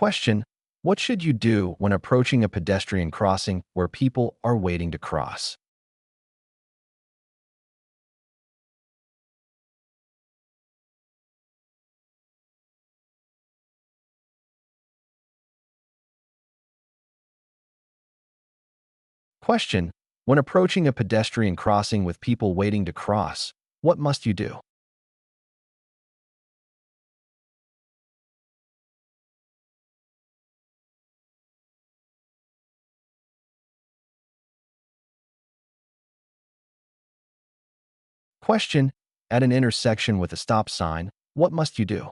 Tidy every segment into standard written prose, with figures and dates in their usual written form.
Question: what should you do when approaching a pedestrian crossing where people are waiting to cross? Question: when approaching a pedestrian crossing with people waiting to cross, what must you do? Question: at an intersection with a stop sign, what must you do?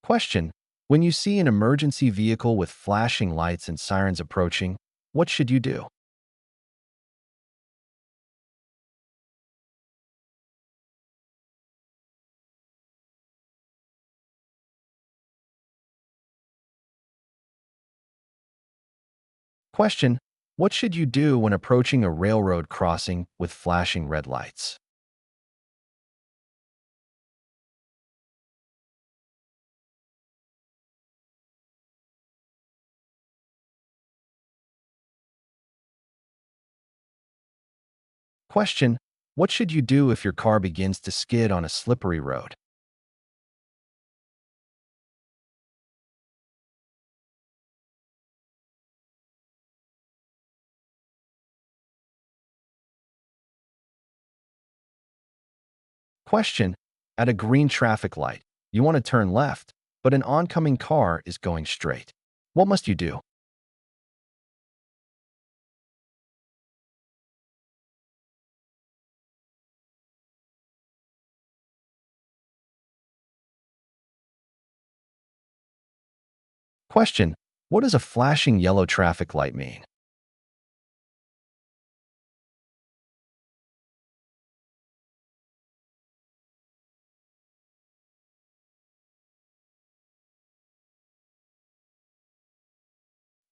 Question: when you see an emergency vehicle with flashing lights and sirens approaching, what should you do? Question: what should you do when approaching a railroad crossing with flashing red lights? Question: what should you do if your car begins to skid on a slippery road? Question: at a green traffic light, you want to turn left, but an oncoming car is going straight. What must you do? Question: what does a flashing yellow traffic light mean?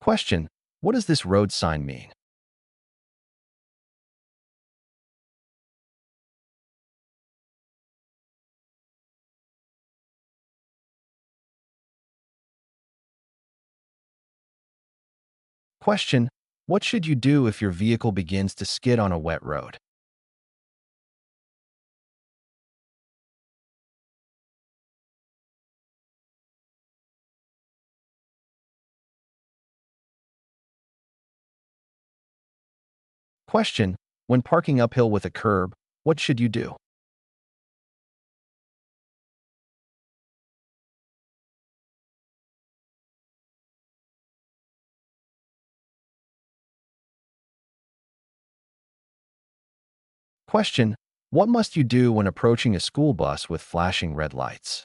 Question: what does this road sign mean? Question: what should you do if your vehicle begins to skid on a wet road? Question: when parking uphill with a curb, what should you do? Question: what must you do when approaching a school bus with flashing red lights?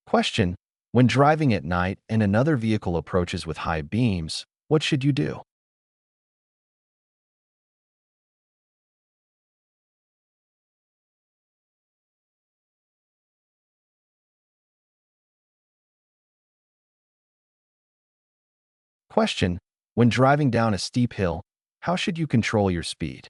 Question: when driving at night and another vehicle approaches with high beams, what should you do? Question: when driving down a steep hill, how should you control your speed?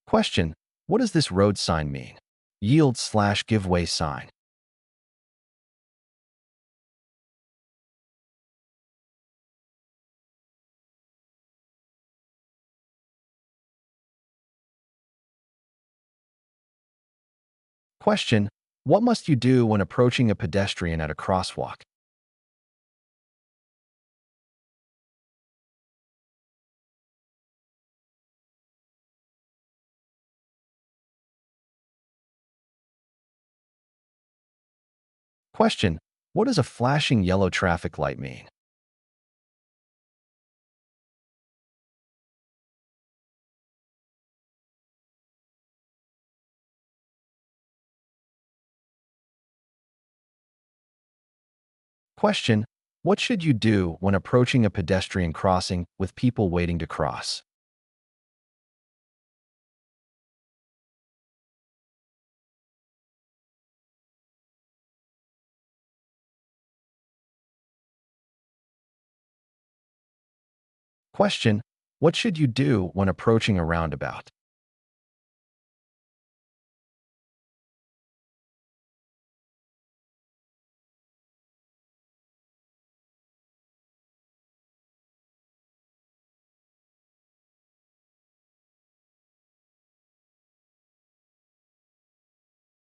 Question: what does this road sign mean? Yield/giveaway sign. Question: what must you do when approaching a pedestrian at a crosswalk? Question: what does a flashing yellow traffic light mean? Question: what should you do when approaching a pedestrian crossing with people waiting to cross? Question: what should you do when approaching a roundabout?